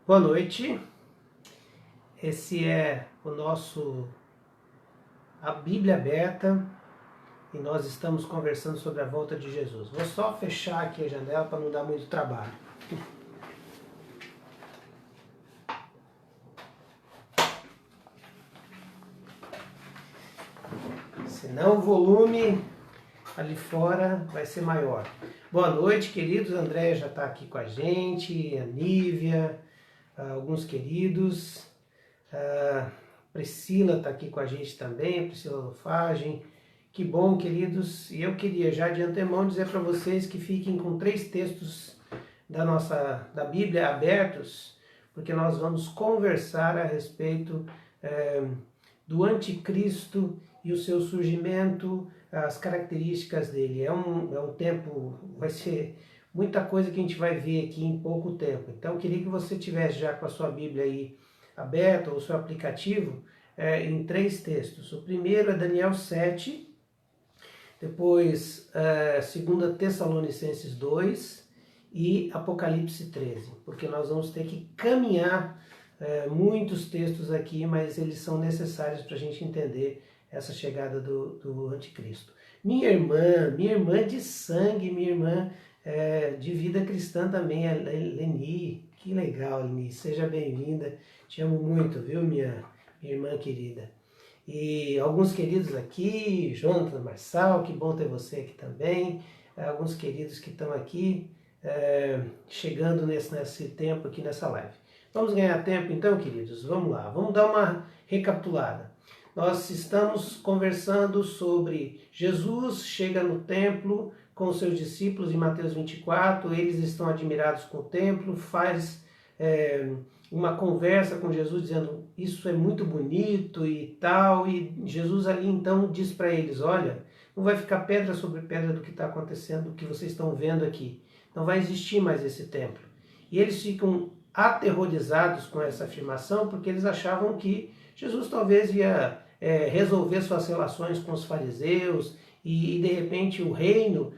Boa noite, esse é a Bíblia aberta e nós estamos conversando sobre a volta de Jesus. Vou só fechar aqui a janela para não dar muito trabalho. Senão o volume ali fora vai ser maior. Boa noite, queridos. André já está aqui com a gente, a Nívia, alguns queridos. Priscila está aqui com a gente também, a Priscila Lufagem. Que bom, queridos. E eu queria já de antemão dizer para vocês que fiquem com 3 textos da Bíblia abertos, porque nós vamos conversar a respeito do anticristo e o seu surgimento, as características dele. É um tempo, vai ser muita coisa que a gente vai ver aqui em pouco tempo. Então eu queria que você tivesse já com a sua Bíblia aí aberta, ou o seu aplicativo, em 3 textos. O primeiro é Daniel 7, depois 2 Tessalonicenses 2 e Apocalipse 13, porque nós vamos ter que caminhar muitos textos aqui, mas eles são necessários para a gente entender essa chegada do anticristo. Minha irmã de sangue, minha irmã de vida cristã também, a Leni. Que legal, Leni, seja bem-vinda, te amo muito, viu, minha irmã querida. E alguns queridos aqui, Jonathan Marçal, que bom ter você aqui também, alguns queridos que estão aqui chegando nesse tempo aqui nessa live. Vamos ganhar tempo então, queridos? Vamos lá, vamos dar uma recapitulada. Nós estamos conversando sobre Jesus chega no templo com os seus discípulos em Mateus 24, eles estão admirados com o templo, faz uma conversa com Jesus dizendo isso é muito bonito e tal, e Jesus ali então diz para eles, olha, não vai ficar pedra sobre pedra do que está acontecendo, do que vocês estão vendo aqui, não vai existir mais esse templo. E eles ficam aterrorizados com essa afirmação, porque eles achavam que Jesus talvez ia resolver suas relações com os fariseus e de repente o reino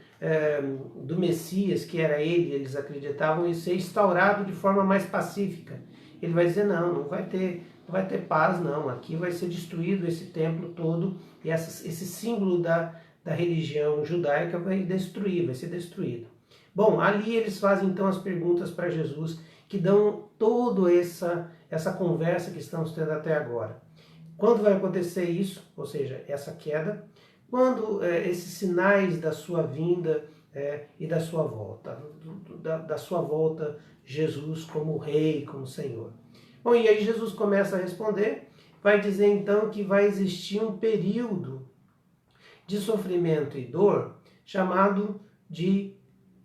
do Messias, que era ele, eles acreditavam, ia ser instaurado de forma mais pacífica. Ele vai dizer, não vai ter paz não, aqui vai ser destruído esse templo todo e esse símbolo da religião judaica vai ser destruído. Bom, ali eles fazem então as perguntas para Jesus, que dão toda essa conversa que estamos tendo até agora. Quando vai acontecer isso, ou seja, essa queda? Quando esses sinais da sua vinda e da sua volta, da sua volta, Jesus como Rei, como Senhor. Bom, e aí Jesus começa a responder, vai dizer então que vai existir um período de sofrimento e dor chamado de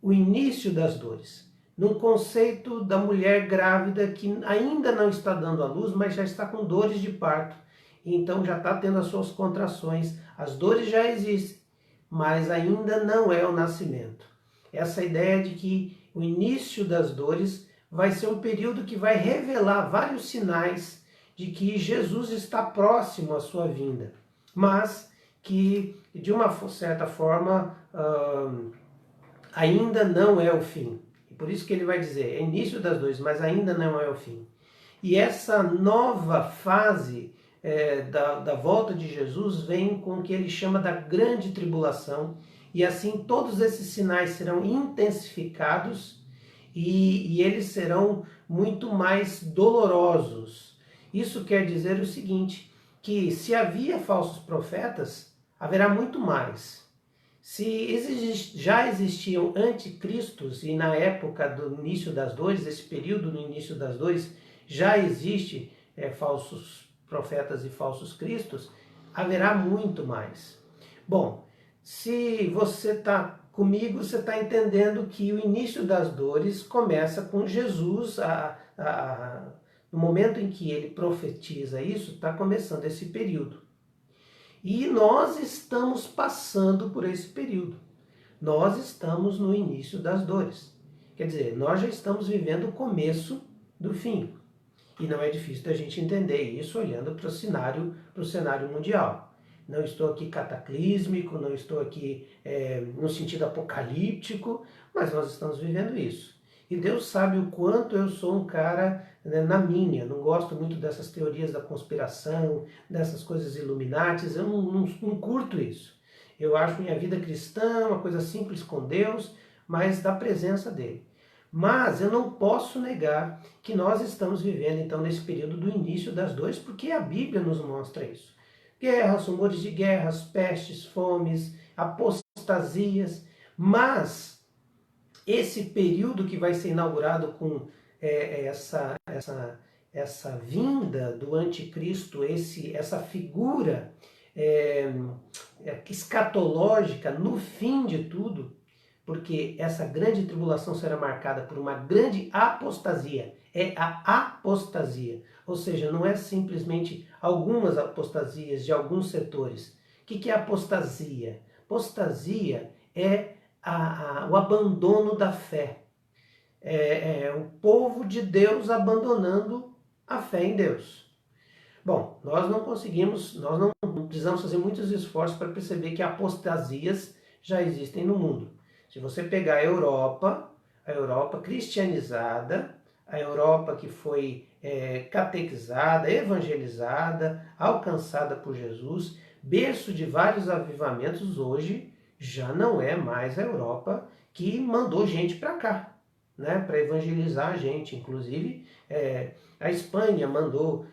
o início das dores. Num conceito da mulher grávida que ainda não está dando à luz, mas já está com dores de parto. Então já está tendo as suas contrações, as dores já existem, mas ainda não é o nascimento. Essa ideia de que o início das dores vai ser um período que vai revelar vários sinais de que Jesus está próximo à sua vinda, mas que de uma certa forma ainda não é o fim. E por isso que ele vai dizer, é início das dores, mas ainda não é o fim. E essa nova fase da volta de Jesus vem com o que ele chama da grande tribulação, e assim todos esses sinais serão intensificados e eles serão muito mais dolorosos. Isso quer dizer o seguinte, que se havia falsos profetas, haverá muito mais. Se já existiam anticristos, e na época do início das dores, esse período no início das dores, já existe falsos profetas e falsos cristos, haverá muito mais. Bom, se você está comigo, você está entendendo que o início das dores começa com Jesus, no momento em que ele profetiza isso, está começando esse período. E nós estamos passando por esse período. Nós estamos no início das dores. Quer dizer, nós já estamos vivendo o começo do fim. E não é difícil da gente entender isso olhando para o cenário mundial. Não estou aqui cataclísmico, não estou aqui no sentido apocalíptico, mas nós estamos vivendo isso. E Deus sabe o quanto eu sou um cara, né, na minha, não gosto muito dessas teorias da conspiração, dessas coisas iluminatis, eu não curto isso. Eu acho minha vida cristã uma coisa simples com Deus, mas da presença dele. Mas eu não posso negar que nós estamos vivendo então nesse período do início das dores, porque a Bíblia nos mostra isso. Guerras, rumores de guerras, pestes, fomes, apostasias, mas esse período que vai ser inaugurado com essa vinda do anticristo, essa figura escatológica no fim de tudo, porque essa grande tribulação será marcada por uma grande apostasia. É a apostasia, ou seja, não é simplesmente algumas apostasias de alguns setores. O que é apostasia? Apostasia é o abandono da fé. É o povo de Deus abandonando a fé em Deus. Bom, nós não precisamos fazer muitos esforços para perceber que apostasias já existem no mundo. Se você pegar a Europa cristianizada, a Europa que foi catequizada, evangelizada, alcançada por Jesus, berço de vários avivamentos, hoje já não é mais a Europa que mandou gente para cá, né, para evangelizar a gente. Inclusive, a Espanha mandou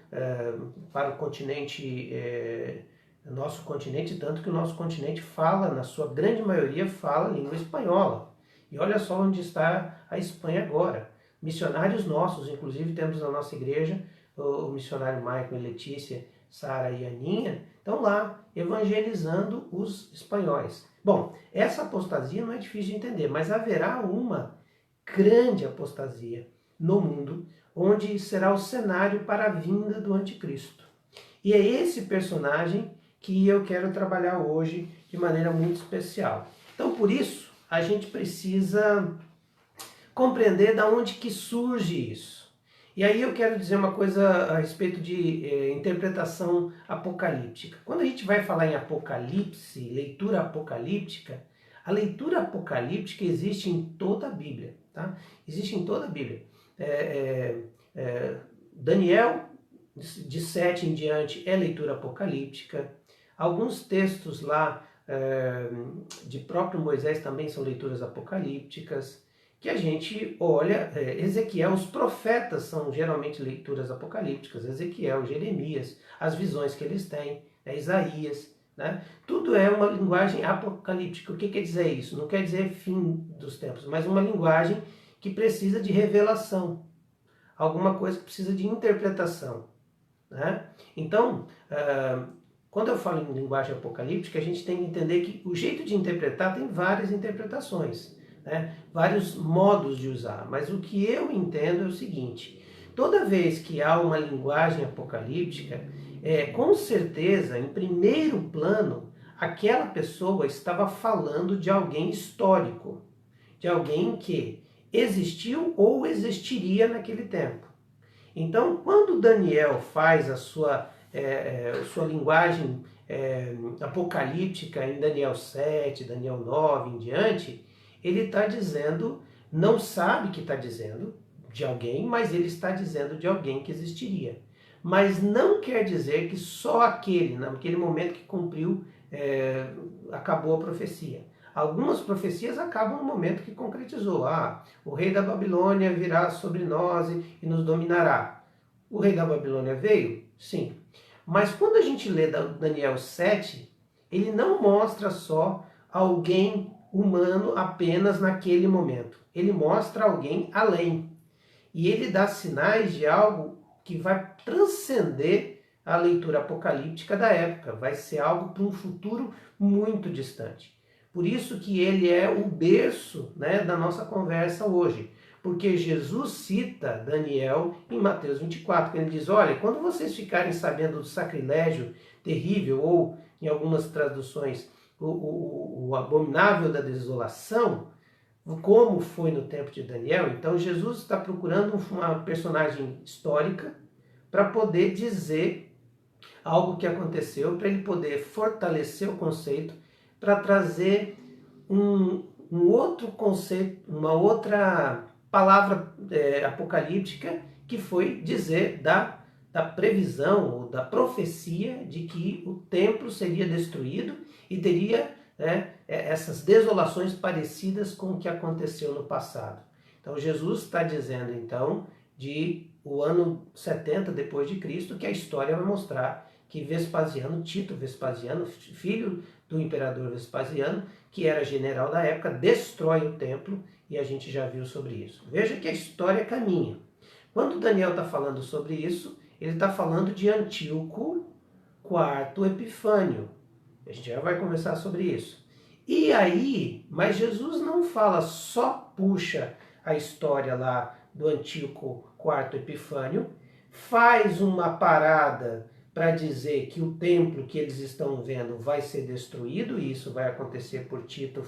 para o continente, nosso continente, tanto que o nosso continente fala, na sua grande maioria, fala língua espanhola. E olha só onde está a Espanha agora. Missionários nossos, inclusive temos na nossa igreja, o missionário Michael e Letícia, Sara e Aninha, estão lá evangelizando os espanhóis. Bom, essa apostasia não é difícil de entender, mas haverá uma grande apostasia no mundo, onde será o cenário para a vinda do anticristo. E é esse personagem que eu quero trabalhar hoje de maneira muito especial. Então, por isso, a gente precisa compreender de onde que surge isso. E aí eu quero dizer uma coisa a respeito de interpretação apocalíptica. Quando a gente vai falar em Apocalipse, leitura apocalíptica, a leitura apocalíptica existe em toda a Bíblia. Tá? Existe em toda a Bíblia. Daniel, de 7 em diante, é leitura apocalíptica. Alguns textos lá de próprio Moisés também são leituras apocalípticas, que a gente olha, Ezequiel, os profetas são geralmente leituras apocalípticas, Ezequiel, Jeremias, as visões que eles têm, Isaías, né? Tudo é uma linguagem apocalíptica. O que quer dizer isso? Não quer dizer fim dos tempos, mas uma linguagem que precisa de revelação, alguma coisa que precisa de interpretação, né? Então, quando eu falo em linguagem apocalíptica, a gente tem que entender que o jeito de interpretar tem várias interpretações, né? Vários modos de usar, mas o que eu entendo é o seguinte: toda vez que há uma linguagem apocalíptica, com certeza, em primeiro plano, aquela pessoa estava falando de alguém histórico, de alguém que existiu ou existiria naquele tempo. Então, quando Daniel faz a sua linguagem apocalíptica em Daniel 7, Daniel 9 em diante, ele está dizendo, não sabe que está dizendo de alguém, mas ele está dizendo de alguém que existiria. Mas não quer dizer que só naquele momento que cumpriu, acabou a profecia. Algumas profecias acabam no momento que concretizou. O rei da Babilônia virá sobre nós e nos dominará. O rei da Babilônia veio? Sim. Mas quando a gente lê Daniel 7, ele não mostra só alguém humano apenas naquele momento. Ele mostra alguém além. E ele dá sinais de algo que vai transcender a leitura apocalíptica da época. Vai ser algo para um futuro muito distante. Por isso que ele é o berço, né, da nossa conversa hoje. Porque Jesus cita Daniel em Mateus 24, que ele diz: olha, quando vocês ficarem sabendo do sacrilégio terrível, ou em algumas traduções, o abominável da desolação, como foi no tempo de Daniel, então Jesus está procurando uma personagem histórica para poder dizer algo que aconteceu, para ele poder fortalecer o conceito, para trazer um outro conceito, uma outra palavra apocalíptica que foi dizer da previsão ou da profecia de que o templo seria destruído e teria essas desolações parecidas com o que aconteceu no passado. Então Jesus está dizendo então de o ano 70 depois de Cristo que a história vai mostrar que Vespasiano, Tito Vespasiano, filho do imperador Vespasiano, que era general da época, destrói o templo e a gente já viu sobre isso. Veja que a história caminha. Quando Daniel está falando sobre isso, ele está falando de Antíoco IV Epifânio. A gente já vai conversar sobre isso. E aí, mas Jesus não fala, só puxa a história lá do Antíoco IV Epifânio, faz uma parada para dizer que o templo que eles estão vendo vai ser destruído, e isso vai acontecer por Tito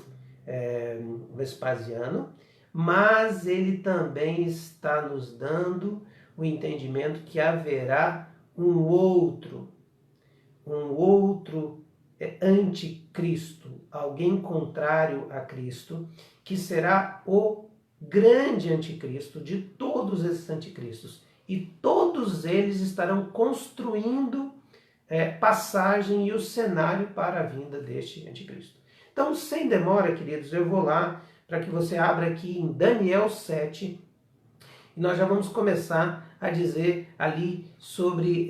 Vespasiano, mas ele também está nos dando o entendimento que haverá um outro anticristo, alguém contrário a Cristo, que será o grande anticristo de todos esses anticristos. E todos eles estarão construindo passagem e o cenário para a vinda deste anticristo. Então, sem demora, queridos, eu vou lá para que você abra aqui em Daniel 7, e nós já vamos começar a dizer ali sobre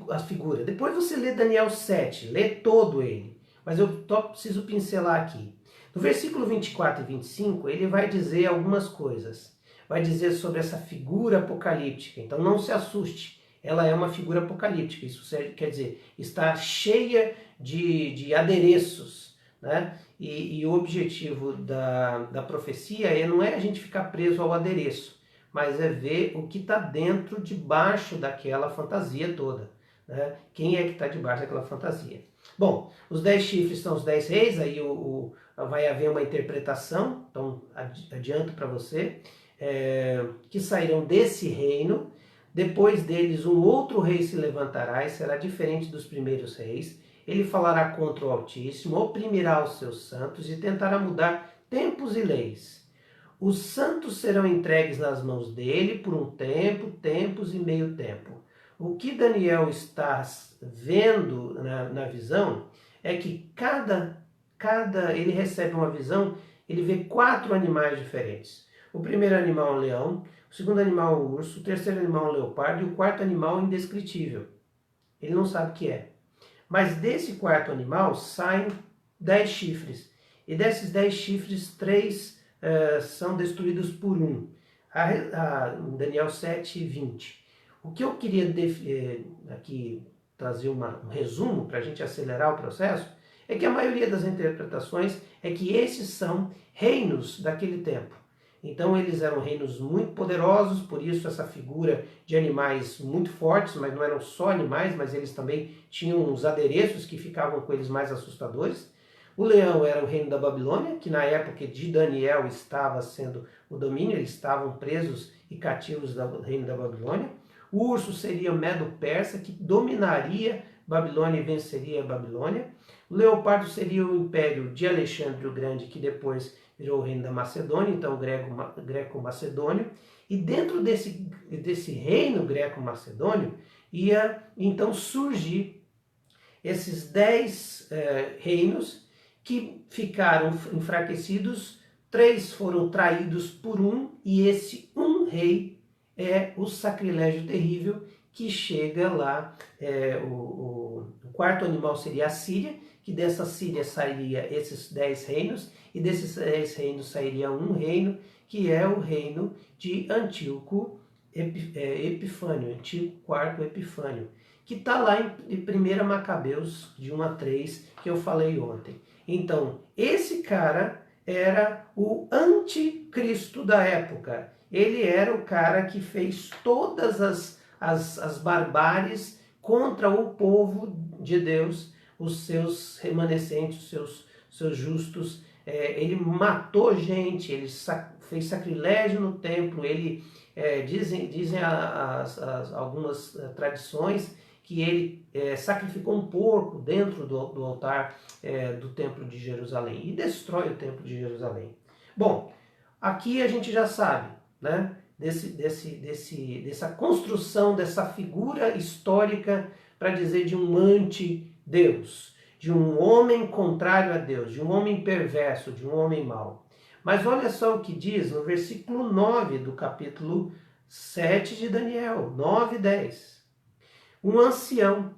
a figura. Depois você lê Daniel 7, lê todo ele, mas eu preciso pincelar aqui. No versículo 24 e 25, ele vai dizer algumas coisas. Vai dizer sobre essa figura apocalíptica. Então não se assuste, ela é uma figura apocalíptica. Isso quer dizer, está cheia de adereços, né? E o objetivo da profecia não é a gente ficar preso ao adereço, mas é ver o que está dentro, debaixo daquela fantasia toda, né? Quem é que está debaixo daquela fantasia? Bom, os 10 chifres são os 10 reis, aí vai haver uma interpretação, então adianto para você, que sairão desse reino. Depois deles um outro rei se levantará e será diferente dos primeiros reis. Ele falará contra o Altíssimo, oprimirá os seus santos e tentará mudar tempos e leis. Os santos serão entregues nas mãos dele por um tempo, tempos e meio tempo. O que Daniel está vendo na visão é que ele recebe uma visão, ele vê 4 animais diferentes. O primeiro animal é um leão, o segundo animal é um urso, o terceiro animal é um leopardo e o quarto animal é indescritível. Ele não sabe o que é. Mas desse quarto animal saem 10 chifres. E desses 10 chifres, 3 são destruídos por um. Daniel 7, 20. O que eu queria aqui trazer um resumo para a gente acelerar o processo é que a maioria das interpretações é que esses são reinos daquele tempo. Então eles eram reinos muito poderosos, por isso essa figura de animais muito fortes, mas não eram só animais, mas eles também tinham uns adereços que ficavam com eles mais assustadores. O leão era o reino da Babilônia, que na época de Daniel estava sendo o domínio, eles estavam presos e cativos do reino da Babilônia. O urso seria o Medo-Persa, que dominaria Babilônia e venceria a Babilônia. O leopardo seria o império de Alexandre o Grande, que depois virou o reino da Macedônia, então o greco-macedônio. E dentro desse reino greco-macedônio ia então surgir esses 10 reinos que ficaram enfraquecidos. 3 foram traídos por um, e esse um rei é o sacrilégio terrível que chega lá. O quarto animal seria a Síria, que dessa Síria sairia esses 10 reinos, e desses 10 reinos sairia um reino, que é o reino de Antíoco Epifânio, Antíoco IV Epifânio, que está lá em 1 Macabeus, de 1 a 3, que eu falei ontem. Então, esse cara era o anticristo da época. Ele era o cara que fez todas as barbáries contra o povo de Deus, os seus remanescentes, os seus justos. Ele matou gente, ele fez sacrilégio no templo. Ele dizem algumas tradições que ele sacrificou um porco dentro do altar do templo de Jerusalém e destrói o templo de Jerusalém. Bom, aqui a gente já sabe, né? Dessa construção, dessa figura histórica para dizer de um anti-Deus, de um homem contrário a Deus, de um homem perverso, de um homem mau. Mas olha só o que diz no versículo 9 do capítulo 7 de Daniel, 9 e 10. Um ancião.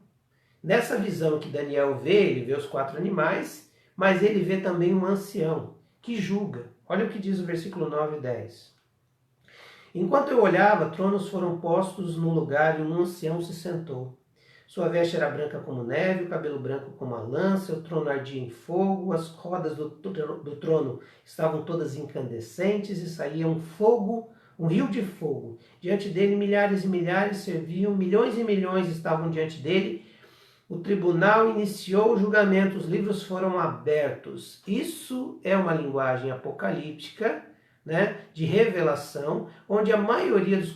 Nessa visão que Daniel vê, ele vê os 4 animais, mas ele vê também um ancião que julga. Olha o que diz o versículo 9 e 10. Enquanto eu olhava, tronos foram postos no lugar e um ancião se sentou. Sua veste era branca como neve, o cabelo branco como a lã, seu trono ardia em fogo, as rodas do trono estavam todas incandescentes e saía um fogo, um rio de fogo. Diante dele milhares e milhares serviam, milhões e milhões estavam diante dele. O tribunal iniciou o julgamento, os livros foram abertos. Isso é uma linguagem apocalíptica, né, de revelação, onde a maioria dos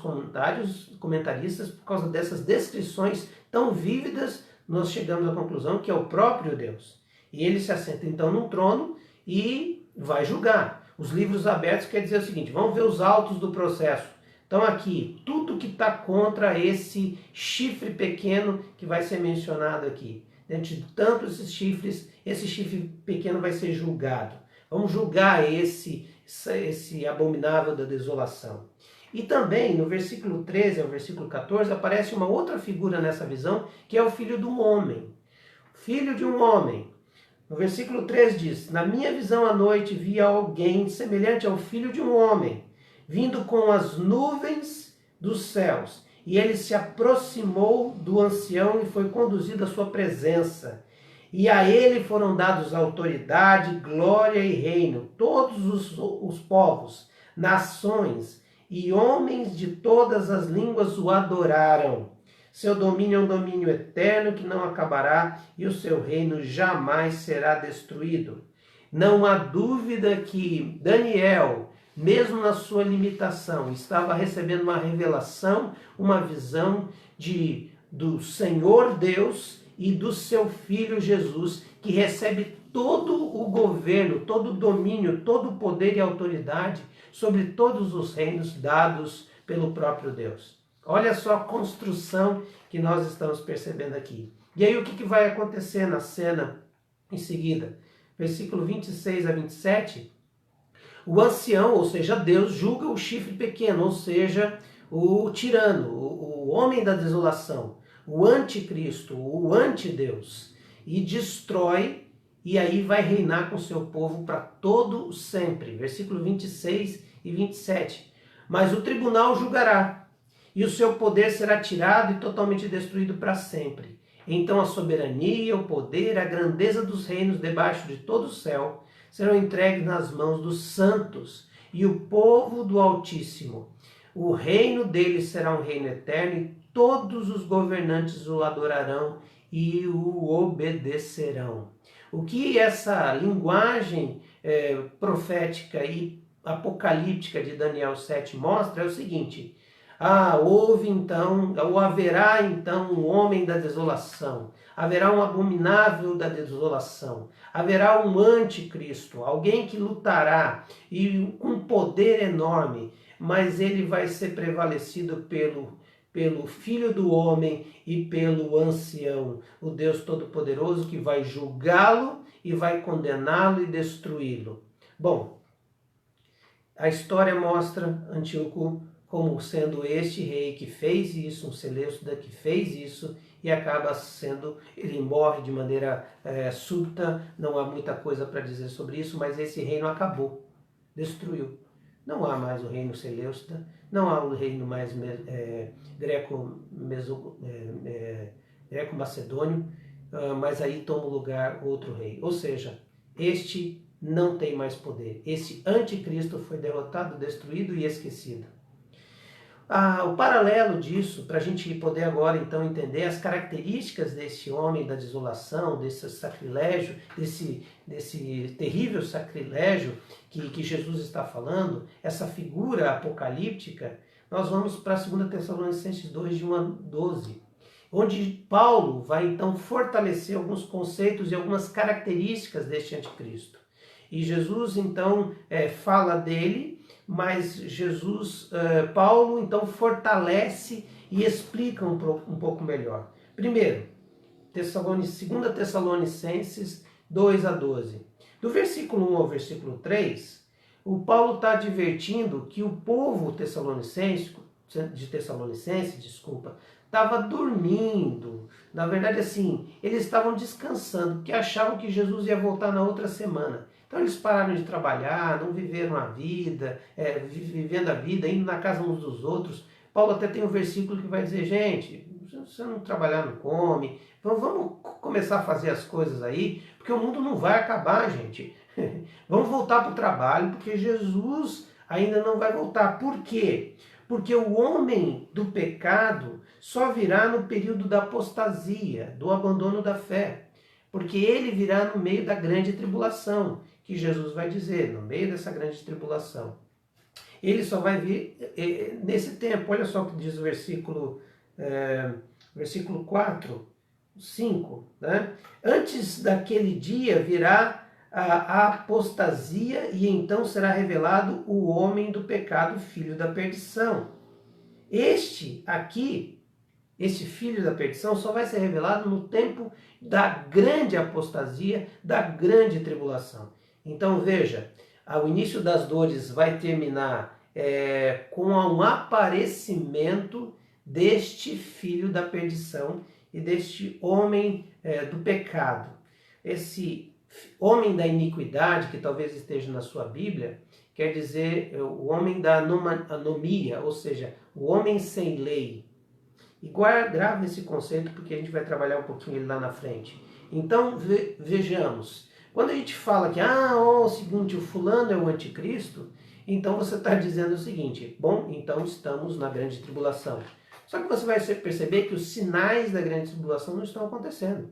comentaristas, por causa dessas descrições tão vívidas, nós chegamos à conclusão que é o próprio Deus. E ele se assenta então num trono e vai julgar. Os livros abertos quer dizer o seguinte, vamos ver os autos do processo. Então aqui, tudo que está contra esse chifre pequeno que vai ser mencionado aqui. Dentro de tantos esses chifres, esse chifre pequeno vai ser julgado. Vamos julgar esse abominável da desolação. E também no versículo 13 ao versículo 14 aparece uma outra figura nessa visão, que é o filho de um homem. Filho de um homem. No versículo 3 diz, na minha visão à noite vi alguém semelhante ao filho de um homem, vindo com as nuvens dos céus. E ele se aproximou do ancião e foi conduzido à sua presença. E a ele foram dados autoridade, glória e reino. Todos os povos, nações e homens de todas as línguas o adoraram. Seu domínio é um domínio eterno que não acabará e o seu reino jamais será destruído. Não há dúvida que Daniel, mesmo na sua limitação, estava recebendo uma revelação, uma visão do Senhor Deus e do seu Filho Jesus, que recebe todo o governo, todo o domínio, todo o poder e autoridade sobre todos os reinos dados pelo próprio Deus. Olha só a construção que nós estamos percebendo aqui. E aí o que vai acontecer na cena em seguida? Versículo 26 a 27, o ancião, ou seja, Deus, julga o chifre pequeno, ou seja, o tirano, o homem da desolação, o anticristo, o antideus, e destrói, e aí vai reinar com seu povo para todo sempre. Versículo 26 e 27. Mas o tribunal julgará, e o seu poder será tirado e totalmente destruído para sempre. Então a soberania, o poder, a grandeza dos reinos debaixo de todo o céu serão entregues nas mãos dos santos e o povo do Altíssimo. O reino deles será um reino eterno e todos os governantes o adorarão e o obedecerão. O que essa linguagem profética e apocalíptica de Daniel 7 mostra é o seguinte: haverá então um homem da desolação, haverá um abominável da desolação, haverá um anticristo, alguém que lutará e com poder enorme, mas ele vai ser prevalecido pelo Filho do Homem e pelo Ancião, o Deus Todo-Poderoso, que vai julgá-lo e vai condená-lo e destruí-lo. Bom, a história mostra Antíoco como sendo este rei que fez isso, um Seleucida que fez isso, e acaba sendo, ele morre de maneira súbita, não há muita coisa para dizer sobre isso, mas esse reino acabou, destruiu. Não há mais o reino Seleucida, não há o reino mais greco-macedônio, mas aí toma o lugar outro rei. Ou seja, este não tem mais poder. Esse anticristo foi derrotado, destruído e esquecido. O paralelo disso, para a gente poder agora então entender as características desse homem da desolação, desse sacrilégio, desse terrível sacrilégio que Jesus está falando, essa figura apocalíptica, nós vamos para 2 Tessalonicenses 2, de 1 a 12, onde Paulo vai então fortalecer alguns conceitos e algumas características deste anticristo. E Jesus então fala dele mas Paulo então fortalece e explica um pouco melhor. Primeiro, 2 Tessalonicenses 2:12. Do versículo 1 ao versículo 3, o Paulo está advertindo que o povo de Tessalonicense, estava dormindo. Na verdade, assim, eles estavam descansando, porque achavam que Jesus ia voltar na outra semana. Então eles pararam de trabalhar, não viveram a vida, vivendo a vida, indo na casa uns dos outros. Paulo até tem um versículo que vai dizer, gente, se você não trabalhar, não come. Vamos começar a fazer as coisas aí, porque o mundo não vai acabar, gente. Vamos voltar para o trabalho, porque Jesus ainda não vai voltar. Por quê? Porque o homem do pecado só virá no período da apostasia, do abandono da fé. Porque ele virá no meio da grande tribulação, que Jesus vai dizer, no meio dessa grande tribulação. Ele só vai vir nesse tempo. Olha só o que diz o versículo 4, 5. Né? Antes daquele dia virá a apostasia e então será revelado o homem do pecado, filho da perdição. Este filho da perdição só vai ser revelado no tempo da grande apostasia, da grande tribulação. Então veja, o início das dores vai terminar com um aparecimento deste filho da perdição e deste homem do pecado. Esse homem da iniquidade, que talvez esteja na sua Bíblia, quer dizer o homem da anomia, ou seja, o homem sem lei. E grave esse conceito, porque a gente vai trabalhar um pouquinho ele lá na frente. Então, vejamos. Quando a gente fala que, o seguinte, o fulano é o anticristo, então você está dizendo o seguinte, bom, então estamos na grande tribulação. Só que você vai perceber que os sinais da grande tribulação não estão acontecendo.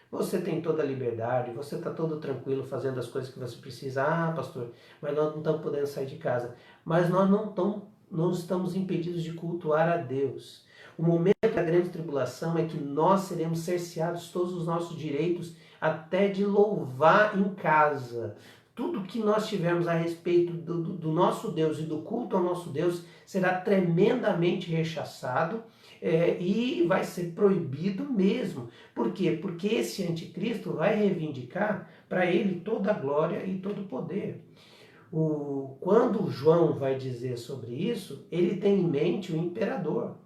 Você tem toda a liberdade, você está todo tranquilo fazendo as coisas que você precisa. Pastor, mas nós não estamos podendo sair de casa. Mas nós não estamos impedidos de cultuar a Deus. O momento da grande tribulação é que nós seremos cerceados todos os nossos direitos, até de louvar em casa. Tudo que nós tivermos a respeito do nosso Deus e do culto ao nosso Deus será tremendamente rechaçado e vai ser proibido mesmo. Por quê? Porque esse anticristo vai reivindicar para ele toda a glória e todo o poder. Quando João vai dizer sobre isso, ele tem em mente o imperador.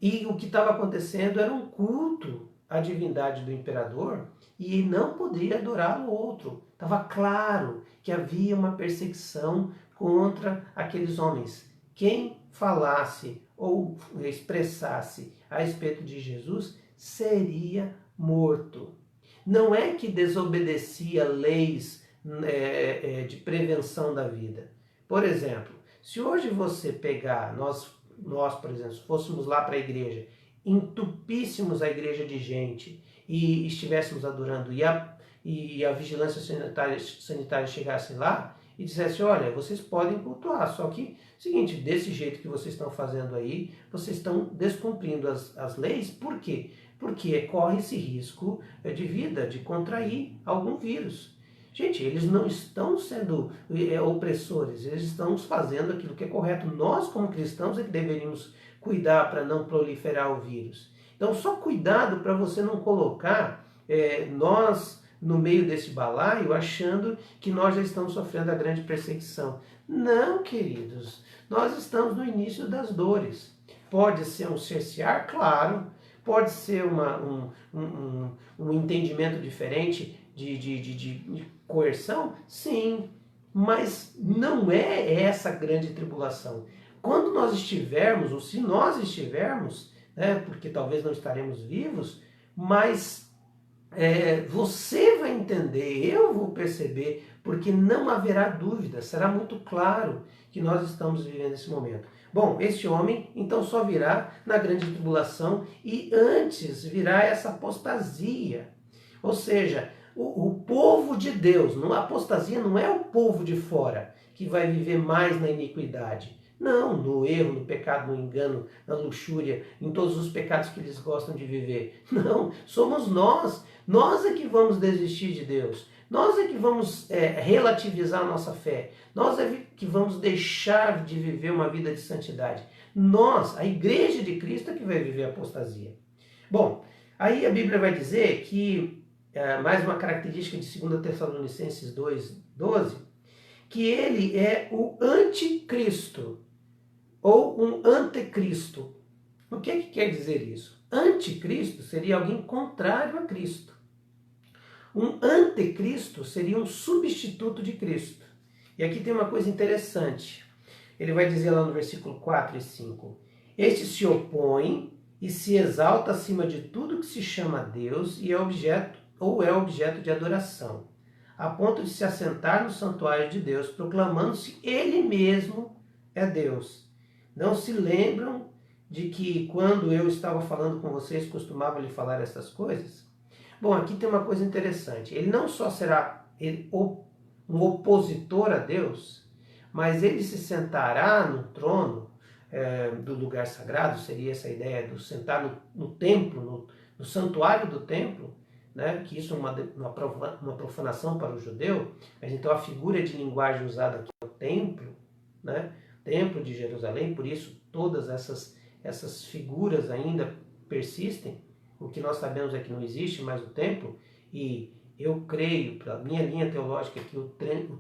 E o que estava acontecendo era um culto à divindade do imperador e não poderia adorar o outro. Estava claro que havia uma perseguição contra aqueles homens. Quem falasse ou expressasse a respeito de Jesus seria morto. Não é que desobedecia leis de prevenção da vida. Por exemplo, se hoje você pegar, nós, por exemplo, fôssemos lá para a igreja, entupíssemos a igreja de gente e estivéssemos adorando e a vigilância sanitária chegasse lá e dissesse, olha, vocês podem cultuar, só que, seguinte, desse jeito que vocês estão fazendo aí, vocês estão descumprindo as leis, por quê? Porque corre esse risco de vida, de contrair algum vírus. Gente, eles não estão sendo opressores, eles estão fazendo aquilo que é correto. Nós, como cristãos, é que deveríamos cuidar para não proliferar o vírus. Então, só cuidado para você não colocar nós no meio desse balaio, achando que nós já estamos sofrendo a grande perseguição. Não, queridos, nós estamos no início das dores. Pode ser um cercear, claro, pode ser um entendimento diferente de coerção, sim, mas não é essa grande tribulação. Quando nós estivermos, ou se nós estivermos, porque talvez não estaremos vivos, mas você vai entender, eu vou perceber, porque não haverá dúvida, será muito claro que nós estamos vivendo esse momento. Bom, este homem então só virá na grande tribulação e antes virá essa apostasia. Ou seja, o povo de Deus, a apostasia não é o povo de fora que vai viver mais na iniquidade. Não, no erro, no pecado, no engano, na luxúria, em todos os pecados que eles gostam de viver. Não, somos nós. Nós é que vamos desistir de Deus. Nós é que vamos relativizar a nossa fé. Nós é que vamos deixar de viver uma vida de santidade. Nós, a igreja de Cristo, é que vai viver a apostasia. Bom, aí a Bíblia vai dizer que, mais uma característica de 2 Tessalonicenses 2:12, que ele é o anticristo, ou um anticristo. O que quer dizer isso? Anticristo seria alguém contrário a Cristo. Um anticristo seria um substituto de Cristo. E aqui tem uma coisa interessante. Ele vai dizer lá no versículo 4 e 5. Este se opõe e se exalta acima de tudo que se chama Deus e é objeto de adoração, a ponto de se assentar no santuário de Deus, proclamando-se ele mesmo é Deus. Não se lembram de que quando eu estava falando com vocês costumava lhe falar essas coisas? Bom, aqui tem uma coisa interessante. Ele não só será um opositor a Deus, mas ele se sentará no trono do lugar sagrado, seria essa ideia de sentar no templo, no santuário do templo, né? Que isso é uma profanação para o judeu, mas então a figura de linguagem usada aqui é o templo, né? Templo de Jerusalém, por isso todas essas figuras ainda persistem. O que nós sabemos é que não existe mais o templo, e eu creio, para a minha linha teológica, que o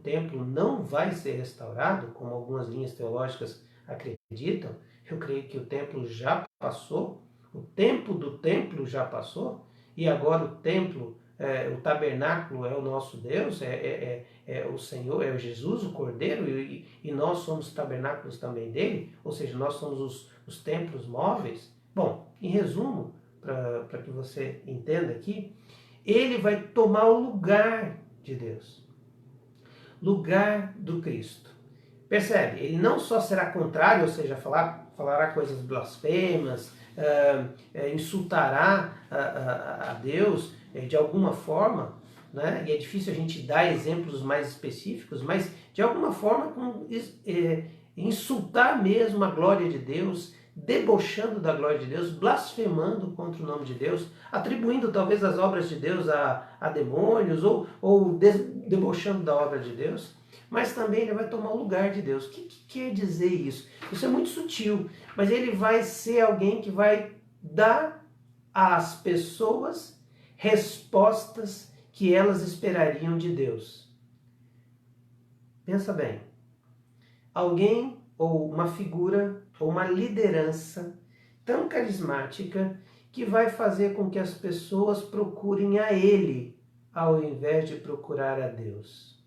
templo não vai ser restaurado, como algumas linhas teológicas acreditam. Eu creio que o templo já passou, o tempo do templo já passou, e agora o templo, o tabernáculo é o nosso Deus, é o Senhor, é o Jesus, o Cordeiro, e nós somos tabernáculos também dele, ou seja, nós somos os templos móveis. Bom, em resumo, para que você entenda aqui, ele vai tomar o lugar de Deus, lugar do Cristo. Percebe? Ele não só será contrário, ou seja, falará coisas blasfemas, insultará a Deus de alguma forma, né? E é difícil a gente dar exemplos mais específicos, mas de alguma forma insultar mesmo a glória de Deus, debochando da glória de Deus, blasfemando contra o nome de Deus, atribuindo talvez as obras de Deus a demônios, ou debochando da obra de Deus, mas também ele vai tomar o lugar de Deus. O que quer dizer isso? Isso é muito sutil, mas ele vai ser alguém que vai dar às pessoas respostas que elas esperariam de Deus. Pensa bem, alguém ou uma figura ou uma liderança tão carismática que vai fazer com que as pessoas procurem a ele ao invés de procurar a Deus.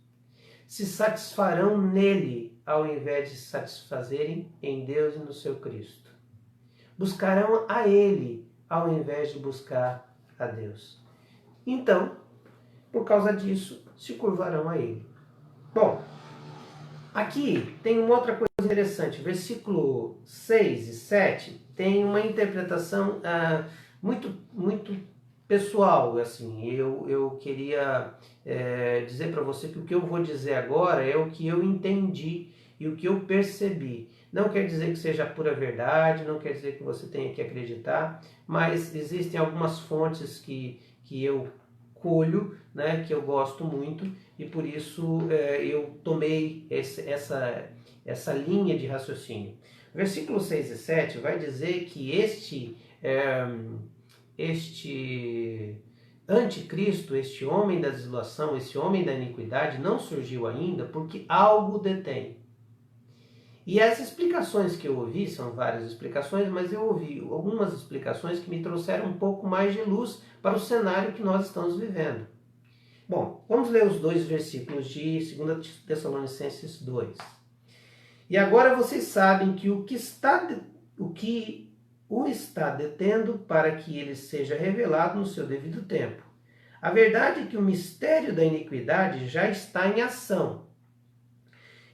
Se satisfarão nele ao invés de se satisfazerem em Deus e no seu Cristo. Buscarão a ele ao invés de buscar a Deus. Então, por causa disso, se curvarão a ele. Bom, aqui tem uma outra coisa interessante. Versículo 6 e 7 tem uma interpretação muito pessoal. Assim, eu queria dizer para você que o que eu vou dizer agora é o que eu entendi e o que eu percebi. Não quer dizer que seja pura verdade, não quer dizer que você tenha que acreditar, mas existem algumas fontes que eu colho, né, que eu gosto muito, e por isso eu tomei essa linha de raciocínio. Versículo 6 e 7 vai dizer que este anticristo, este homem da desolação, esse homem da iniquidade não surgiu ainda porque algo detém. E as explicações que eu ouvi, são várias explicações, mas eu ouvi algumas explicações que me trouxeram um pouco mais de luz para o cenário que nós estamos vivendo. Bom, vamos ler os dois versículos de 2 Tessalonicenses 2. E agora vocês sabem que o que o está detendo para que ele seja revelado no seu devido tempo. A verdade é que o mistério da iniquidade já está em ação,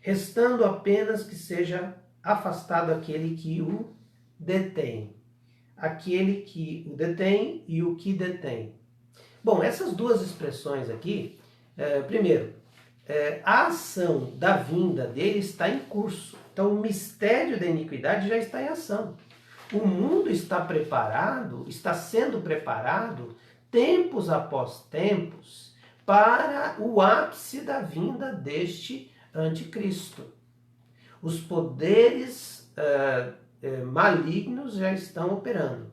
restando apenas que seja afastado aquele que o detém. Aquele que o detém e o que detém. Bom, essas duas expressões aqui, primeiro, a ação da vinda dele está em curso. Então o mistério da iniquidade já está em ação. O mundo está preparado, está sendo preparado, tempos após tempos, para o ápice da vinda deste anticristo. Os poderes malignos já estão operando.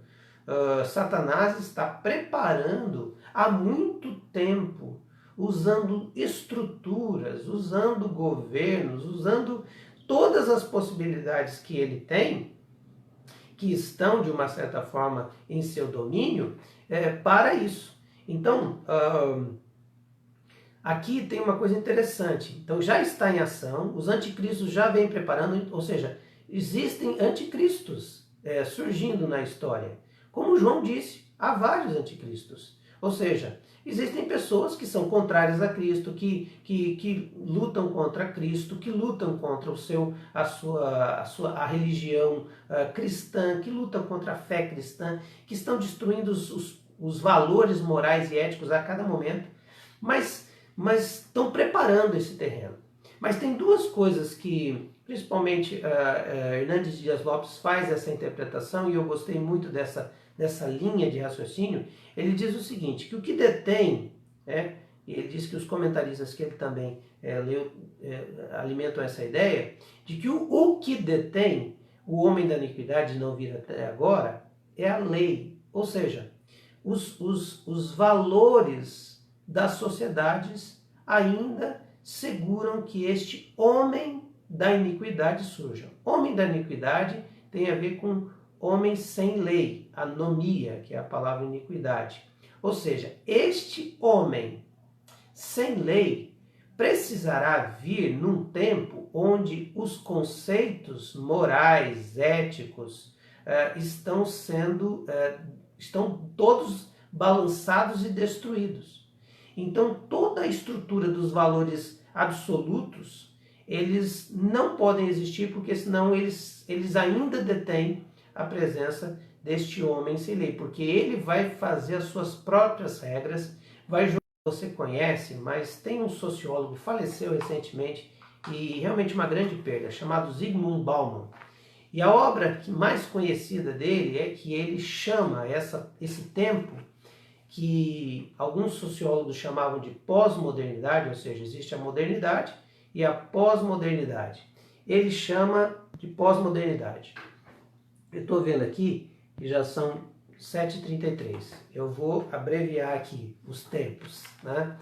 Satanás está preparando há muito tempo, usando estruturas, usando governos, usando todas as possibilidades que ele tem, que estão de uma certa forma em seu domínio, para isso. Então, aqui tem uma coisa interessante. Então já está em ação, os anticristos já vêm preparando, ou seja, existem anticristos surgindo na história. Como João disse, há vários anticristos. Ou seja, existem pessoas que são contrárias a Cristo, que lutam contra Cristo, que lutam contra a religião cristã, que lutam contra a fé cristã, que estão destruindo os valores morais e éticos a cada momento, mas estão preparando esse terreno. Mas tem duas coisas que, principalmente, Hernandes Dias Lopes faz essa interpretação, e eu gostei muito dessa linha de raciocínio. Ele diz o seguinte, que o que detém, e ele diz que os comentaristas que ele também leu alimentam essa ideia, de que o que detém o homem da iniquidade não vir até agora é a lei, ou seja, os valores das sociedades ainda seguram que este homem da iniquidade surja. Homem da iniquidade tem a ver com homem sem lei, anomia, que é a palavra iniquidade. Ou seja, este homem sem lei precisará vir num tempo onde os conceitos morais, éticos, estão todos balançados e destruídos. Então, toda a estrutura dos valores absolutos, eles não podem existir, porque senão eles ainda detêm a presença deste homem sem lei, porque ele vai fazer as suas próprias regras, vai julgar. Você conhece, mas tem um sociólogo, faleceu recentemente, e realmente uma grande perda, chamado Zygmunt Bauman. E a obra mais conhecida dele é que ele chama esse tempo, que alguns sociólogos chamavam de pós-modernidade, ou seja, existe a modernidade e a pós-modernidade. Ele chama de pós-modernidade. Eu estou vendo aqui que já são 7h33. Eu vou abreviar aqui os tempos, né?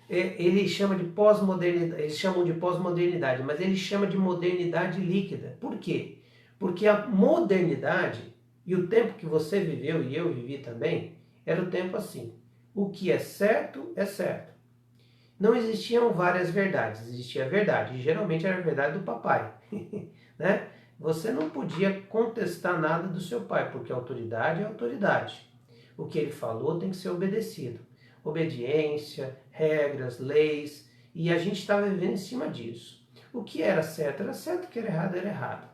Ele chama de pós-modernidade, eles chamam de pós-modernidade, mas ele chama de modernidade líquida. Por quê? Porque a modernidade e o tempo que você viveu e eu vivi também, era o tempo assim. O que é certo, é certo. Não existiam várias verdades, existia a verdade, e geralmente era a verdade do papai, né? Você não podia contestar nada do seu pai, porque a autoridade é autoridade. O que ele falou tem que ser obedecido. Obediência, regras, leis, e a gente estava vivendo em cima disso. O que era certo, o que era errado.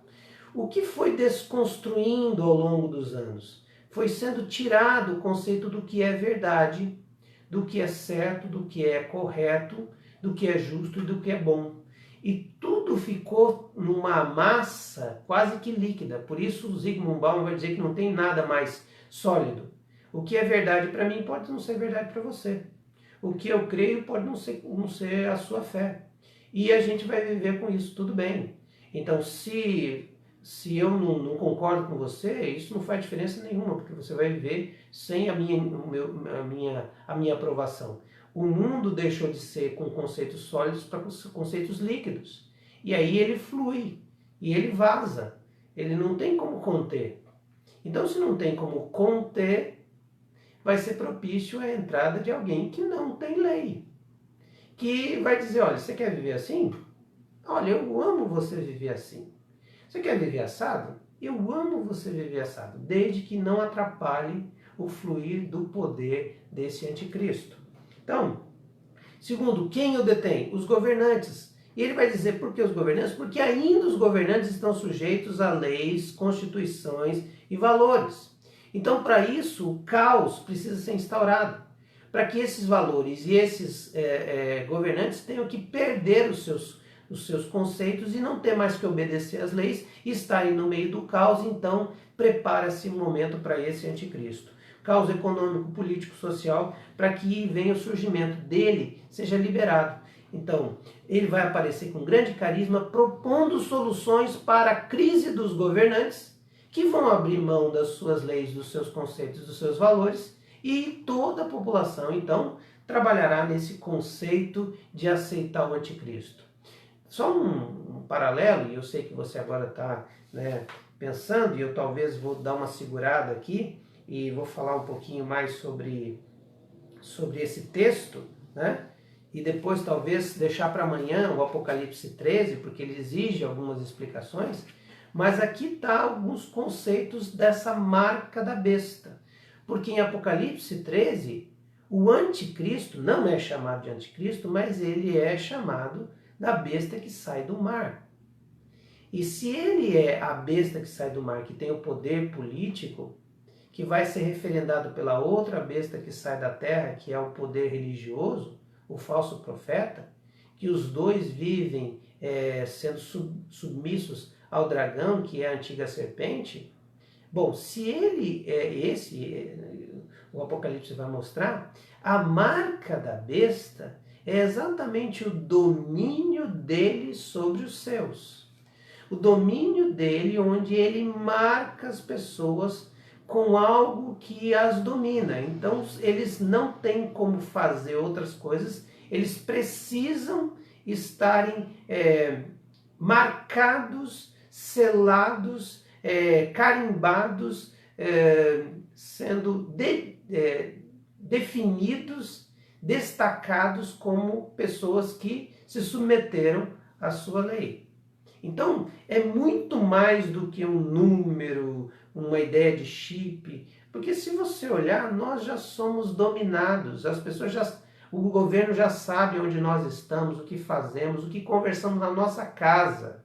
O que foi desconstruindo ao longo dos anos? Foi sendo tirado o conceito do que é verdade, do que é certo, do que é correto, do que é justo e do que é bom. E tudo ficou numa massa quase que líquida. Por isso o Zygmunt Bauman vai dizer que não tem nada mais sólido. O que é verdade para mim pode não ser verdade para você. O que eu creio pode não ser a sua fé. E a gente vai viver com isso, tudo bem. Então, se eu não concordo com você, isso não faz diferença nenhuma, porque você vai viver sem a minha aprovação. O mundo deixou de ser com conceitos sólidos para conceitos líquidos. E aí ele flui, e ele vaza. Ele não tem como conter. Então, se não tem como conter, vai ser propício a entrada de alguém que não tem lei. Que vai dizer, olha, você quer viver assim? Olha, eu amo você viver assim. Você quer viver assado? Eu amo você viver assado, desde que não atrapalhe o fluir do poder desse anticristo. Então, segundo, quem o detém? Os governantes. E ele vai dizer por que os governantes? Porque ainda os governantes estão sujeitos a leis, constituições e valores. Então, para isso, o caos precisa ser instaurado. Para que esses valores e esses governantes tenham que perder os seus conceitos e não ter mais que obedecer às leis e estarem no meio do caos. Então, prepara-se um momento para esse anticristo. caos econômico, político, social, para que venha o surgimento dele, seja liberado. Então, ele vai aparecer com grande carisma, propondo soluções para a crise dos governantes, que vão abrir mão das suas leis, dos seus conceitos, dos seus valores, e toda a população, então, trabalhará nesse conceito de aceitar o anticristo. Só um paralelo, e eu sei que você agora está pensando, e eu talvez vou dar uma segurada aqui, e vou falar um pouquinho mais sobre esse texto, né? E depois talvez deixar para amanhã o Apocalipse 13, porque ele exige algumas explicações, mas aqui está alguns conceitos dessa marca da besta. Porque em Apocalipse 13, o anticristo não é chamado de anticristo, mas ele é chamado da besta que sai do mar. E se ele é a besta que sai do mar, que tem o poder político, que vai ser referendado pela outra besta que sai da terra, que é o poder religioso, o falso profeta, que os dois vivem sendo submissos ao dragão, que é a antiga serpente. Bom, se ele é esse, o Apocalipse vai mostrar, a marca da besta é exatamente o domínio dele sobre os seus. O domínio dele onde ele marca as pessoas com algo que as domina. Então, eles não têm como fazer outras coisas, eles precisam estarem marcados, selados, carimbados, sendo definidos, destacados como pessoas que se submeteram à sua lei. Então, é muito mais do que um número, uma ideia de chip, porque se você olhar, nós já somos dominados, o governo já sabe onde nós estamos, o que fazemos, o que conversamos na nossa casa,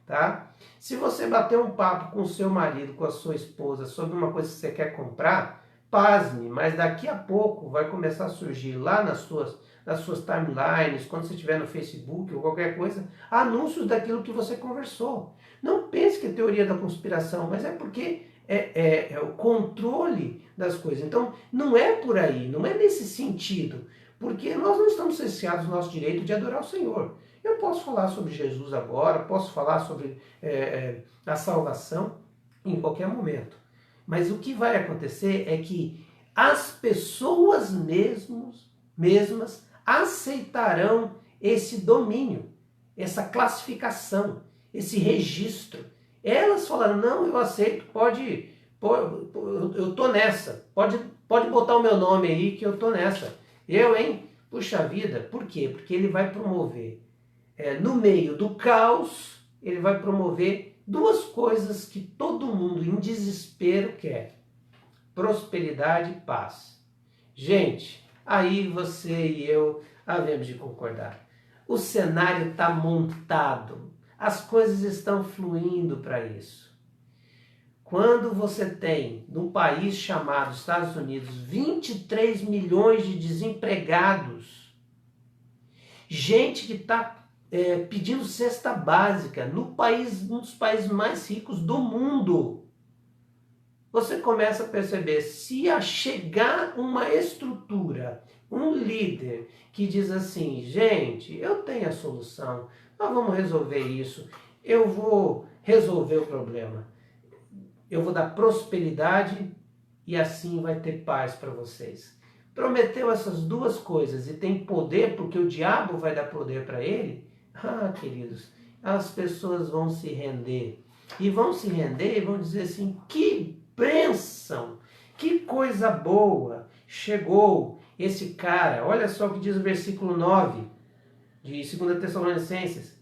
tá? Se você bater um papo com o seu marido, com a sua esposa, sobre uma coisa que você quer comprar, pasme, mas daqui a pouco vai começar a surgir lá nas suas timelines, quando você estiver no Facebook ou qualquer coisa, anúncios daquilo que você conversou. Não pense que é teoria da conspiração, mas é porque é o controle das coisas. Então, não é por aí, não é nesse sentido, porque nós não estamos cerceados do nosso direito de adorar o Senhor. Eu posso falar sobre Jesus agora, posso falar sobre a salvação em qualquer momento. Mas o que vai acontecer é que as pessoas mesmas aceitarão esse domínio, essa classificação, esse registro. Elas falaram, não, eu aceito, eu tô nessa, pode botar o meu nome aí que eu tô nessa. Puxa vida, por quê? Porque ele vai promover, no meio do caos, ele vai promover duas coisas que todo mundo em desespero quer: prosperidade e paz. Gente, aí você e eu havemos de concordar. O cenário está montado, as coisas estão fluindo para isso. Quando você tem, num país chamado Estados Unidos, 23 milhões de desempregados, gente que está pedindo cesta básica, um dos países mais ricos do mundo, você começa a perceber, se chegar uma estrutura, um líder que diz assim, gente, eu tenho a solução, nós vamos resolver isso, eu vou resolver o problema, eu vou dar prosperidade e assim vai ter paz para vocês. Prometeu essas duas coisas e tem poder, porque o diabo vai dar poder para ele. Queridos, as pessoas vão se render. E vão se render e vão dizer assim, que bênção, que coisa boa, chegou esse cara. Olha só o que diz o versículo 9 de 2 Tessalonicenses.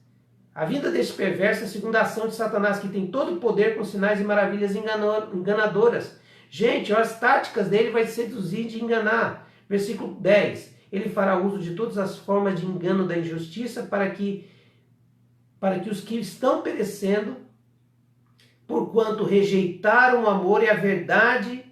A vinda deste perverso é a segunda ação de Satanás, que tem todo o poder com sinais e maravilhas enganadoras. Gente, as táticas dele vai seduzir e enganar. Versículo 10. Ele fará uso de todas as formas de engano da injustiça para que os que estão perecendo, porquanto rejeitaram o amor à verdade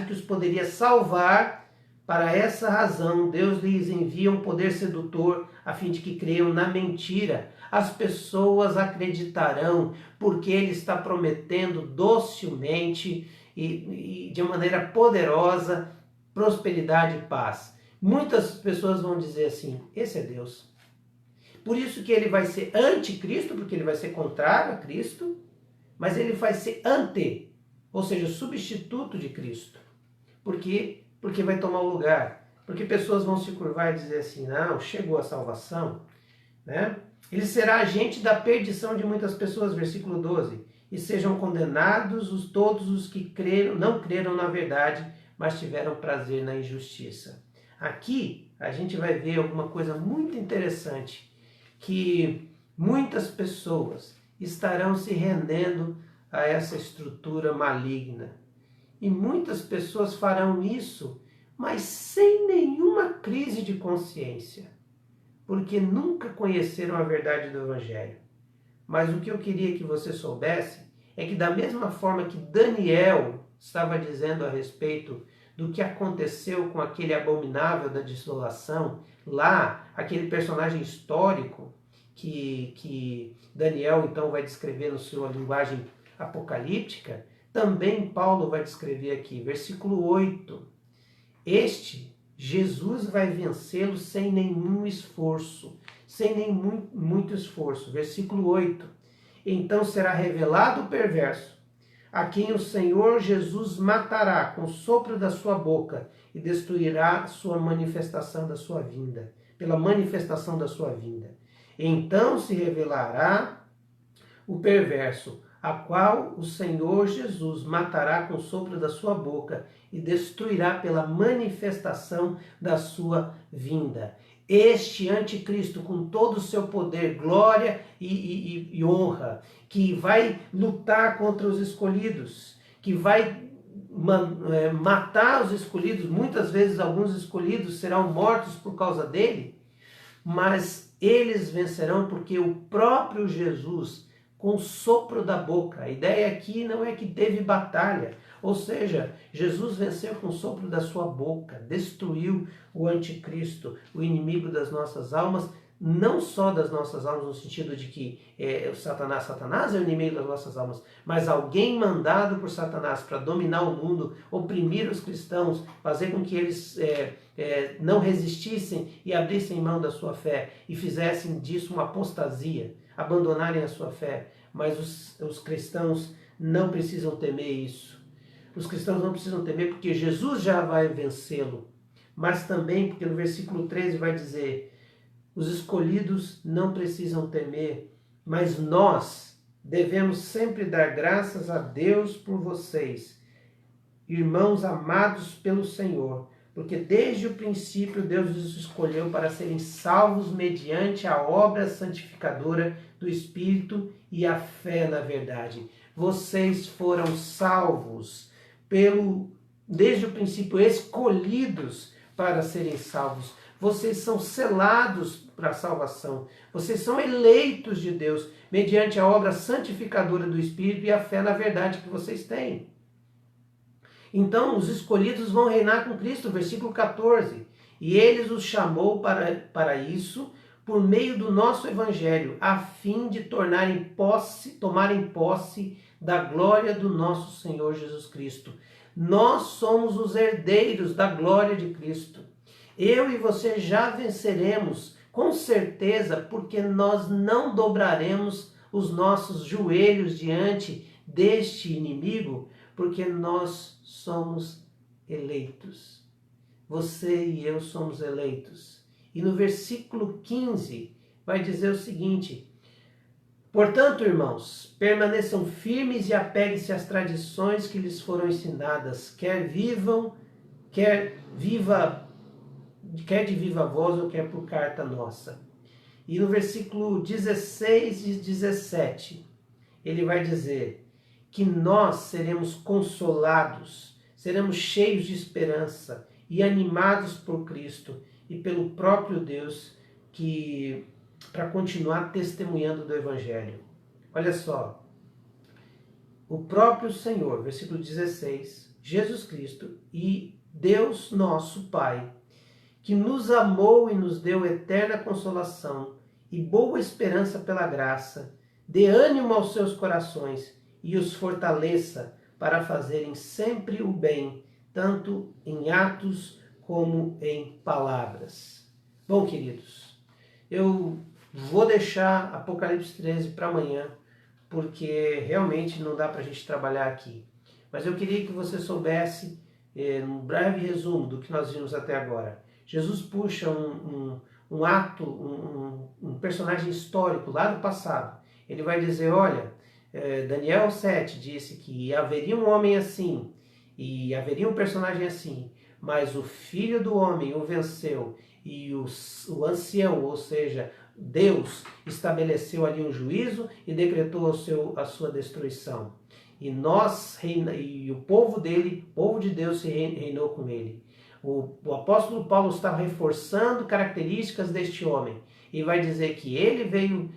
que os poderia salvar. Para essa razão, Deus lhes envia um poder sedutor a fim de que creiam na mentira. As pessoas acreditarão porque ele está prometendo docilmente e de maneira poderosa, prosperidade e paz. Muitas pessoas vão dizer assim, esse é Deus. Por isso que ele vai ser anticristo, porque ele vai ser contrário a Cristo, mas ele vai ser ante, ou seja, substituto de Cristo. Por quê? Porque vai tomar o lugar. Porque pessoas vão se curvar e dizer assim, não, chegou a salvação, né? Ele será agente da perdição de muitas pessoas, versículo 12. E sejam condenados todos os que não creram na verdade, mas tiveram prazer na injustiça. Aqui a gente vai ver alguma coisa muito interessante, que muitas pessoas estarão se rendendo a essa estrutura maligna. E muitas pessoas farão isso, mas sem nenhuma crise de consciência, porque nunca conheceram a verdade do Evangelho. Mas o que eu queria que você soubesse é que da mesma forma que Daniel estava dizendo a respeito do que aconteceu com aquele abominável da desolação, lá, aquele personagem histórico que Daniel então vai descrever na sua linguagem apocalíptica, também Paulo vai descrever aqui, versículo 8. Jesus vai vencê-lo sem nenhum esforço, sem nem muito esforço. Versículo 8. Então será revelado o perverso, a quem o Senhor Jesus matará com o sopro da sua boca e destruirá sua manifestação da sua vinda, pela manifestação da sua vinda. Então se revelará o perverso, a qual o Senhor Jesus matará com o sopro da sua boca e destruirá pela manifestação da sua vinda. Este anticristo, com todo o seu poder, glória e honra, que vai lutar contra os escolhidos, que vai matar os escolhidos, muitas vezes alguns escolhidos serão mortos por causa dele, mas eles vencerão porque o próprio Jesus, com o sopro da boca. A ideia aqui não é que teve batalha, ou seja, Jesus venceu com o sopro da sua boca, destruiu o anticristo, o inimigo das nossas almas, não só das nossas almas no sentido de que Satanás é o inimigo das nossas almas, mas alguém mandado por Satanás para dominar o mundo, oprimir os cristãos, fazer com que eles não resistissem e abrissem mão da sua fé e fizessem disso uma apostasia, abandonarem a sua fé. Mas os cristãos não precisam temer isso. Os cristãos não precisam temer porque Jesus já vai vencê-lo. Mas também porque no versículo 13 vai dizer, os escolhidos não precisam temer, mas nós devemos sempre dar graças a Deus por vocês, irmãos amados pelo Senhor, porque desde o princípio Deus os escolheu para serem salvos mediante a obra santificadora do Espírito e a fé na verdade. Vocês foram salvos desde o princípio, escolhidos para serem salvos. Vocês são selados para a salvação. Vocês são eleitos de Deus mediante a obra santificadora do Espírito e a fé na verdade que vocês têm. Então, os escolhidos vão reinar com Cristo, versículo 14. E eles os chamou para isso por meio do nosso evangelho, a fim de tomarem posse da glória do nosso Senhor Jesus Cristo. Nós somos os herdeiros da glória de Cristo. Eu e você já venceremos, com certeza, porque nós não dobraremos os nossos joelhos diante deste inimigo, porque nós somos eleitos. Você e eu somos eleitos. E no versículo 15 vai dizer o seguinte: portanto, irmãos, permaneçam firmes e apeguem-se às tradições que lhes foram ensinadas, quer de viva voz ou quer por carta nossa. E no versículo 16 e 17, ele vai dizer que nós seremos consolados, seremos cheios de esperança e animados por Cristo e pelo próprio Deus para continuar testemunhando do Evangelho. Olha só, o próprio Senhor, versículo 16, Jesus Cristo e Deus nosso Pai, que nos amou e nos deu eterna consolação e boa esperança pela graça, dê ânimo aos seus corações e os fortaleça para fazerem sempre o bem, tanto em atos como em palavras. Bom, queridos, eu vou deixar Apocalipse 13 para amanhã, porque realmente não dá para a gente trabalhar aqui. Mas eu queria que você soubesse, um breve resumo do que nós vimos até agora. Jesus puxa um ato, um personagem histórico lá do passado. Ele vai dizer, olha, Daniel 7 disse que haveria um homem assim, e haveria um personagem assim, mas o Filho do Homem o venceu, e o ancião, ou seja, Deus, estabeleceu ali um juízo e decretou a sua destruição. E e o povo dele, o povo de Deus, se reinou com ele. O apóstolo Paulo está reforçando características deste homem e vai dizer que ele veio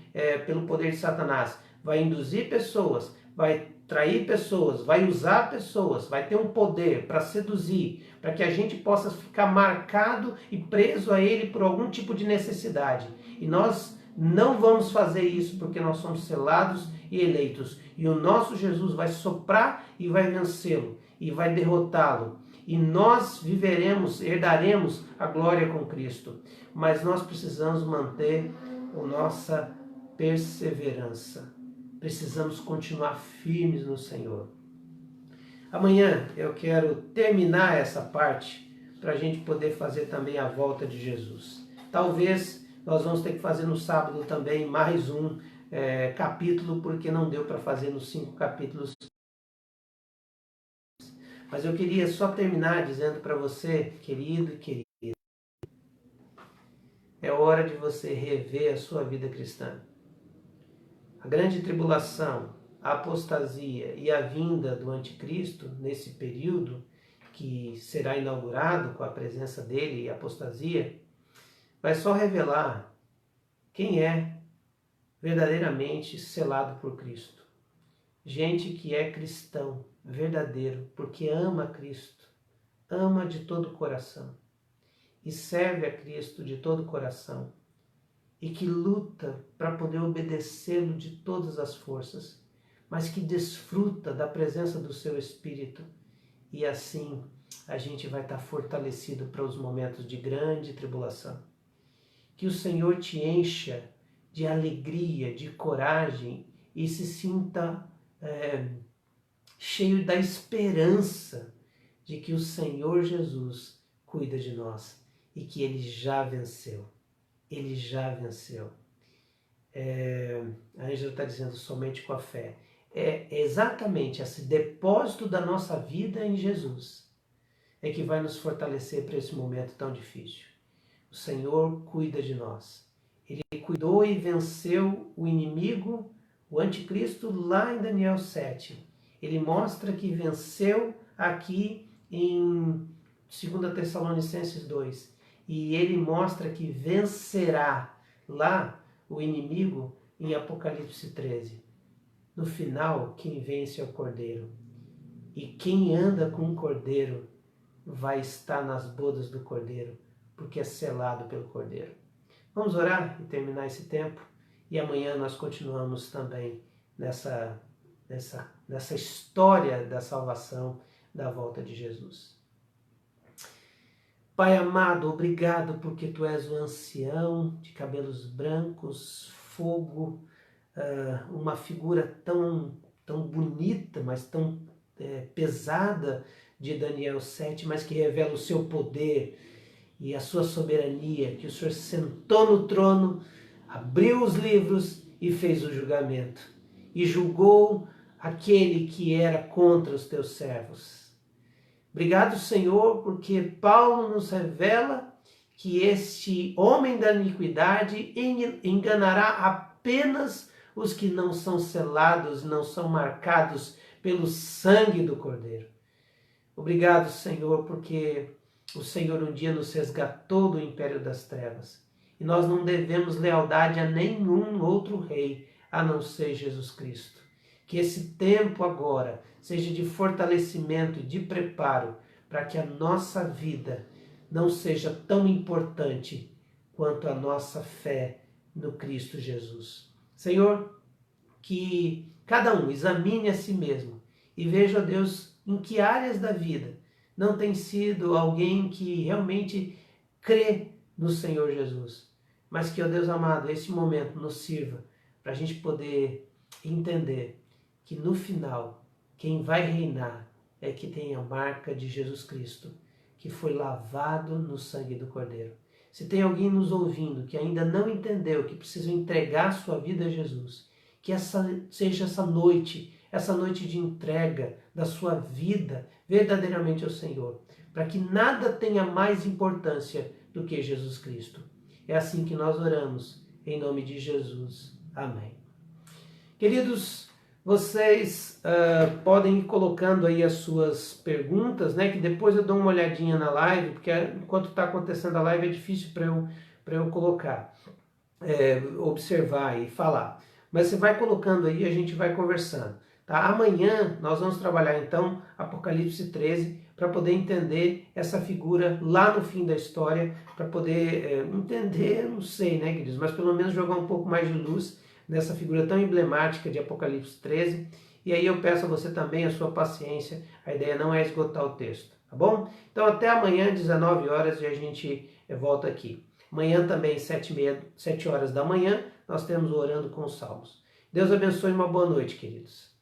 pelo poder de Satanás, vai induzir pessoas, vai trair pessoas, vai usar pessoas, vai ter um poder para seduzir, para que a gente possa ficar marcado e preso a ele por algum tipo de necessidade. E nós não vamos fazer isso porque nós somos selados e eleitos. E o nosso Jesus vai soprar e vai vencê-lo e vai derrotá-lo. E nós viveremos, herdaremos a glória com Cristo. Mas nós precisamos manter a nossa perseverança. Precisamos continuar firmes no Senhor. Amanhã eu quero terminar essa parte para a gente poder fazer também a volta de Jesus. Talvez nós vamos ter que fazer no sábado também mais um capítulo, porque não deu para fazer nos 5 capítulos. Mas eu queria só terminar dizendo para você, querido e querida, é hora de você rever a sua vida cristã. A grande tribulação, a apostasia e a vinda do anticristo nesse período que será inaugurado com a presença dele e a apostasia, vai só revelar quem é verdadeiramente selado por Cristo. Gente que é cristão verdadeiro, porque ama Cristo, ama de todo o coração e serve a Cristo de todo o coração e que luta para poder obedecê-lo de todas as forças, mas que desfruta da presença do seu Espírito e assim a gente vai estar fortalecido para os momentos de grande tribulação. Que o Senhor te encha de alegria, de coragem e se sinta cheio da esperança de que o Senhor Jesus cuida de nós e que Ele já venceu. Ele já venceu. A Ângela está dizendo somente com a fé. É exatamente esse depósito da nossa vida em Jesus é que vai nos fortalecer para esse momento tão difícil. O Senhor cuida de nós. Ele cuidou e venceu o inimigo, o anticristo, lá em Daniel 7. Ele mostra que venceu aqui em 2 Tessalonicenses 2. E ele mostra que vencerá lá o inimigo em Apocalipse 13. No final, quem vence é o Cordeiro. E quem anda com o Cordeiro vai estar nas bodas do Cordeiro, porque é selado pelo Cordeiro. Vamos orar e terminar esse tempo. E amanhã nós continuamos também nessa história da salvação, da volta de Jesus. Pai amado, obrigado porque Tu és o ancião de cabelos brancos, fogo, uma figura tão bonita, mas tão pesada de Daniel 7, mas que revela o Seu poder e a Sua soberania, que o Senhor sentou no trono, abriu os livros e fez o julgamento. E julgou aquele que era contra os Teus servos. Obrigado, Senhor, porque Paulo nos revela que este homem da iniquidade enganará apenas os que não são selados, não são marcados pelo sangue do Cordeiro. Obrigado, Senhor, porque o Senhor um dia nos resgatou do império das trevas. E nós não devemos lealdade a nenhum outro rei, a não ser Jesus Cristo. Que esse tempo agora seja de fortalecimento e de preparo para que a nossa vida não seja tão importante quanto a nossa fé no Cristo Jesus. Senhor, que cada um examine a si mesmo e vejo, ó Deus, em que áreas da vida não tem sido alguém que realmente crê no Senhor Jesus. Mas que, ó Deus amado, esse momento nos sirva para a gente poder entender que no final, quem vai reinar é que tem a marca de Jesus Cristo, que foi lavado no sangue do Cordeiro. Se tem alguém nos ouvindo que ainda não entendeu que precisa entregar sua vida a Jesus, que essa seja essa noite de entrega da sua vida verdadeiramente ao Senhor, para que nada tenha mais importância do que Jesus Cristo. É assim que nós oramos, em nome de Jesus. Amém. Queridos, vocês podem ir colocando aí as suas perguntas, né? Que depois eu dou uma olhadinha na live, porque enquanto está acontecendo a live é difícil para eu colocar, observar e falar. Mas você vai colocando aí e a gente vai conversando. Tá? Amanhã nós vamos trabalhar então Apocalipse 13 para poder entender essa figura lá no fim da história, para poder entender, não sei, né, queridos, mas pelo menos jogar um pouco mais de luz nessa figura tão emblemática de Apocalipse 13. E aí eu peço a você também a sua paciência, a ideia não é esgotar o texto, tá bom? Então até amanhã, 19 horas, e a gente volta aqui. Amanhã também, 7 horas da manhã, nós temos o Orando com os Salmos. Deus abençoe e uma boa noite, queridos.